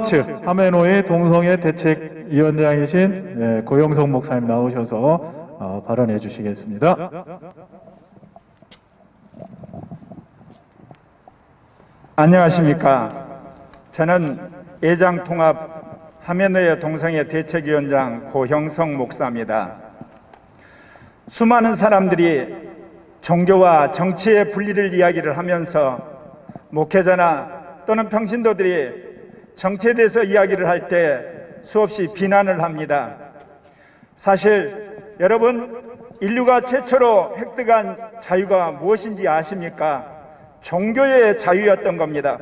통합 측 하메노이 동성애 대책위원장이신 고영석 목사님 나오셔서 발언해 주시겠습니다. 안녕하십니까. 저는 애장통합 하메노이 동성애 대책위원장 고형석 목사입니다. 수많은 사람들이 종교와 정치의 분리를 이야기를 하면서 목회자나 또는 평신도들이 정치에 대해서 이야기를 할 때 수없이 비난을 합니다. 사실 여러분, 인류가 최초로 획득한 자유가 무엇인지 아십니까? 종교의 자유였던 겁니다.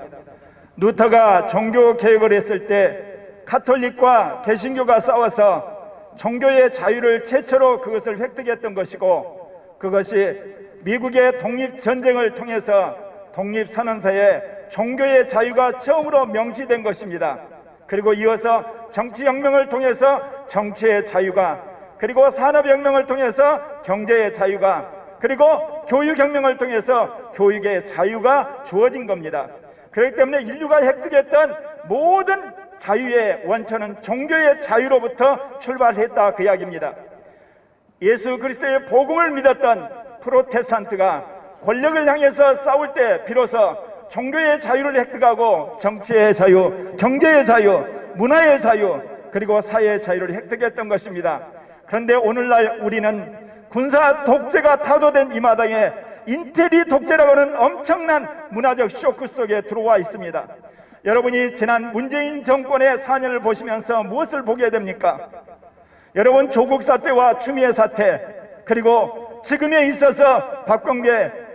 루터가 종교 개혁을 했을 때 가톨릭과 개신교가 싸워서 종교의 자유를 최초로 그것을 획득했던 것이고, 그것이 미국의 독립전쟁을 통해서 독립선언서에 종교의 자유가 처음으로 명시된 것입니다. 그리고 이어서 정치혁명을 통해서 정치의 자유가, 그리고 산업혁명을 통해서 경제의 자유가, 그리고 교육혁명을 통해서 교육의 자유가 주어진 겁니다. 그렇기 때문에 인류가 획득했던 모든 자유의 원천은 종교의 자유로부터 출발했다, 그 이야기입니다. 예수 그리스도의 복음을 믿었던 프로테스탄트가 권력을 향해서 싸울 때 비로소 종교의 자유를 획득하고 정치의 자유, 경제의 자유, 문화의 자유, 그리고 사회의 자유를 획득했던 것입니다. 그런데 오늘날 우리는 군사 독재가 타도된 이 마당에 인테리 독재라고 하는 엄청난 문화적 쇼크 속에 들어와 있습니다. 여러분이 지난 문재인 정권의 4년을 보시면서 무엇을 보게 됩니까? 여러분, 조국 사태와 추미애 사태, 그리고 지금에 있어서 박범계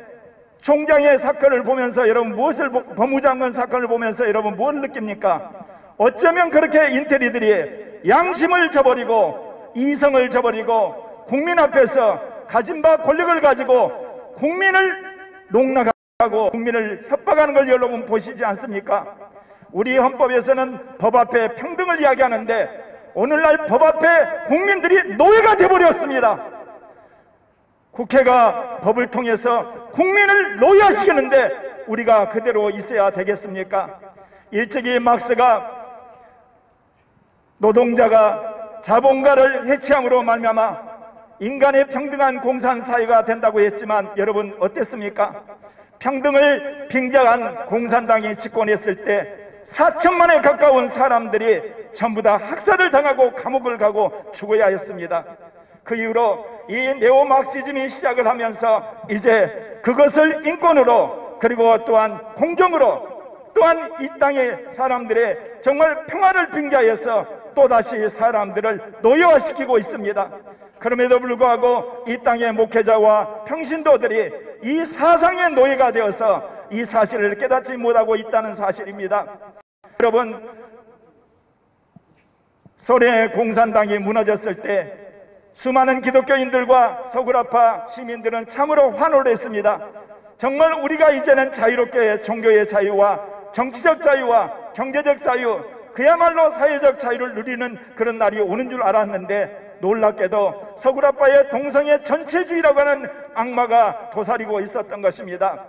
총장의 사건을 보면서 여러분 무엇을, 법무장관 사건을 보면서 여러분 뭘 느낍니까? 어쩌면 그렇게 인테리들이 양심을 저버리고 이성을 저버리고 국민 앞에서 가진 바 권력을 가지고 국민을 농락하고 국민을 협박하는 걸 여러분 보시지 않습니까? 우리 헌법에서는 법 앞에 평등을 이야기하는데 오늘날 법 앞에 국민들이 노예가 되어버렸습니다. 국회가 법을 통해서 국민을 노예화시키는데 우리가 그대로 있어야 되겠습니까? 일찍이 막스가 노동자가 자본가를 해치함으로 말미암아 인간의 평등한 공산사회가 된다고 했지만 여러분 어땠습니까? 평등을 빙자한 공산당이 집권했을 때 4천만에 가까운 사람들이 전부 다 학살을 당하고 감옥을 가고 죽어야 했습니다. 그 이후로 이 네오막시즘이 시작을 하면서 이제 그것을 인권으로, 그리고 또한 공정으로, 또한 이 땅의 사람들의 정말 평화를 빙자해서 또다시 사람들을 노예화시키고 있습니다. 그럼에도 불구하고 이 땅의 목회자와 평신도들이 이 사상의 노예가 되어서 이 사실을 깨닫지 못하고 있다는 사실입니다. 여러분, 소련의 공산당이 무너졌을 때 수많은 기독교인들과 서구라파 시민들은 참으로 환호를 했습니다. 정말 우리가 이제는 자유롭게 종교의 자유와 정치적 자유와 경제적 자유, 그야말로 사회적 자유를 누리는 그런 날이 오는 줄 알았는데 놀랍게도 서구라파의 동성애 전체주의라고 하는 악마가 도사리고 있었던 것입니다.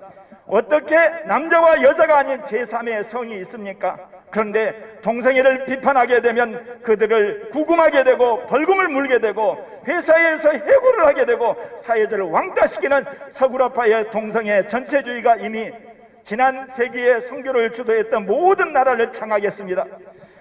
어떻게 남자와 여자가 아닌 제3의 성이 있습니까? 그런데 동성애를 비판하게 되면 그들을 구금하게 되고 벌금을 물게 되고 회사에서 해고를 하게 되고 사회를 왕따시키는 서구라파의 동성애 전체주의가 이미 지난 세기의 선교를 주도했던 모든 나라를 장악했습니다.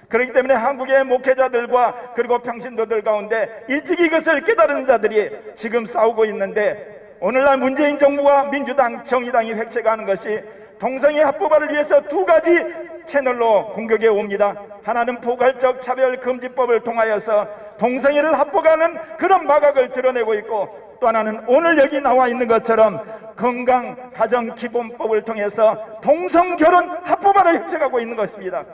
그렇기 때문에 한국의 목회자들과 그리고 평신도들 가운데 일찍 이것을 깨달은 자들이 지금 싸우고 있는데, 오늘날 문재인 정부와 민주당, 정의당이 획책하는 것이 동성애 합법화를 위해서 두 가지 채널로 공격해 옵니다. 하나는 포괄적 차별금지법을 통하여서 동성애를 합법화하는 그런 마각을 드러내고 있고, 또 하나는 오늘 여기 나와 있는 것처럼 건강가정기본법을 통해서 동성결혼 합법화를 획책하고 있는 것입니다.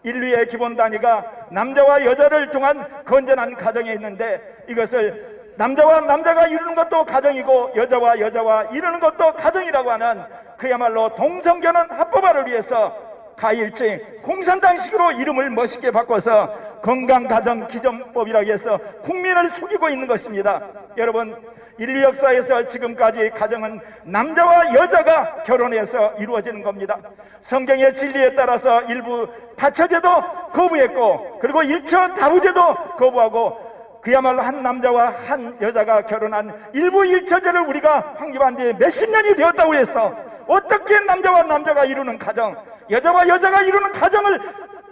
인류의 기본 단위가 남자와 여자를 통한 건전한 가정에 있는데, 이것을 남자와 남자가 이루는 것도 가정이고 여자와 여자가 이루는 것도 가정이라고 하는 그야말로 동성결혼 합법화를 위해서 가일증 공산당식으로 이름을 멋있게 바꿔서 건강가정기본법이라고 해서 국민을 속이고 있는 것입니다. 여러분, 인류 역사에서 지금까지 가정은 남자와 여자가 결혼해서 이루어지는 겁니다. 성경의 진리에 따라서 일부 다처제도 거부했고, 그리고 일처 다부제도 거부하고, 그야말로 한 남자와 한 여자가 결혼한 일부 일처제를 우리가 확립한 지 몇십 년이 되었다고 해서 어떻게 남자와 남자가 이루는 가정, 여자와 여자가 이루는 가정을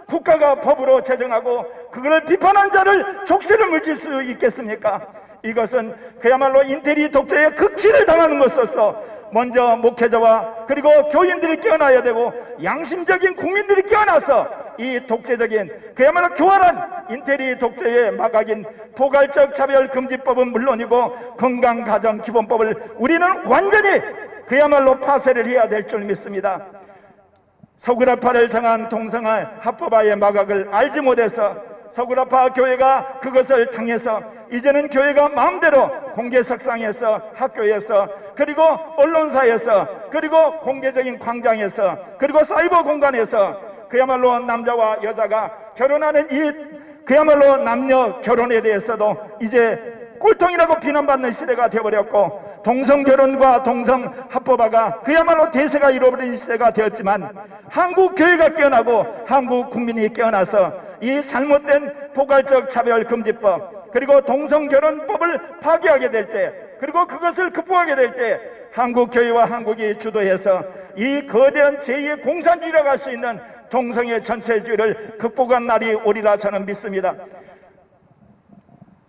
국가가 법으로 제정하고 그걸 비판한 자를 족쇄를 물질 수 있겠습니까? 이것은 그야말로 인테리 독재의 극치를 당하는 것으로서 먼저 목회자와 그리고 교인들이 깨어나야 되고 양심적인 국민들이 깨어나서 이 독재적인 그야말로 교활한 인테리 독재의 마각인 포괄적 차별금지법은 물론이고 건강가정기본법을 우리는 완전히 그야말로 파쇄를 해야 될 줄 믿습니다. 서구라파를 정한 동성애 합법화의 마각을 알지 못해서 서구라파 교회가 그것을 당해서 이제는 교회가 마음대로 공개석상에서, 학교에서, 그리고 언론사에서, 그리고 공개적인 광장에서, 그리고 사이버 공간에서 그야말로 남자와 여자가 결혼하는 이 그야말로 남녀 결혼에 대해서도 이제 꼴통이라고 비난받는 시대가 되어버렸고, 동성결혼과 동성합법화가 그야말로 대세가 이루어버린 시대가 되었지만 한국 교회가 깨어나고 한국 국민이 깨어나서 이 잘못된 포괄적 차별금지법 그리고 동성결혼법을 파기하게 될 때, 그리고 그것을 극복하게 될 때 한국 교회와 한국이 주도해서 이 거대한 제2의 공산주의라고 할 수 있는 동성애 전체주의를 극복한 날이 오리라 저는 믿습니다.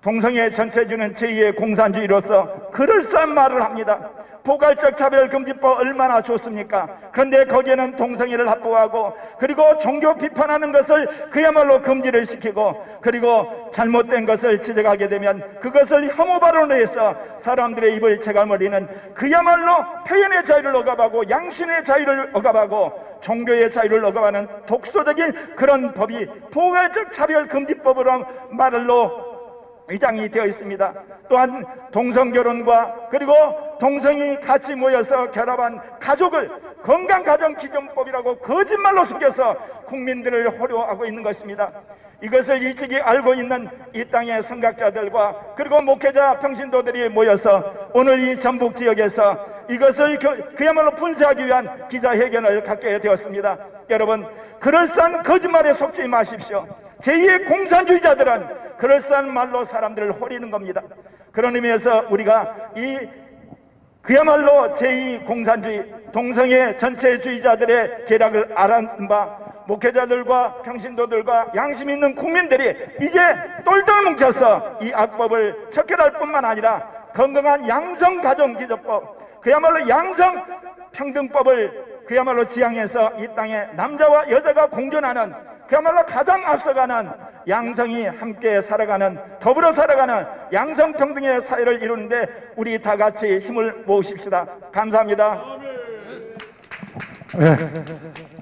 동성애 전체주의는 제2의 공산주의로서 그럴싸한 말을 합니다. 포괄적 차별금지법 얼마나 좋습니까? 그런데 거기에는 동성애를 합법화하고 그리고 종교 비판하는 것을 그야말로 금지를 시키고 그리고 잘못된 것을 지적하게 되면 그것을 혐오 발언으로 해서 사람들의 입을 체감버리는 그야말로 표현의 자유를 억압하고 양심의 자유를 억압하고 종교의 자유를 억압하는 독소적인 그런 법이 포괄적 차별금지법으로 말로 위장이 되어 있습니다. 또한 동성결혼과 그리고 동성이 같이 모여서 결합한 가족을 건강가정기준법이라고 거짓말로 속여서 국민들을 호려하고 있는 것입니다. 이것을 일찍이 알고 있는 이 땅의 선각자들과 그리고 목회자 평신도들이 모여서 오늘 이 전북 지역에서 이것을 그야말로 분쇄하기 위한 기자회견을 갖게 되었습니다. 여러분, 그럴싸한 거짓말에 속지 마십시오. 제2의 공산주의자들은 그럴싸한 말로 사람들을 호리는 겁니다. 그런 의미에서 우리가 이 그야말로 제2 공산주의 동성애 전체주의자들의 계략을 알아낸 바 목회자들과 평신도들과 양심 있는 국민들이 이제 똘똘 뭉쳐서 이 악법을 척결할 뿐만 아니라 건강한 양성가정기준법 그야말로 양성평등법을 그야말로 지향해서 이 땅에 남자와 여자가 공존하는 그야말로 가장 앞서가는 양성이 함께 살아가는 더불어 살아가는 양성평등의 사회를 이루는데 우리 다 같이 힘을 모으십시다. 감사합니다. 네.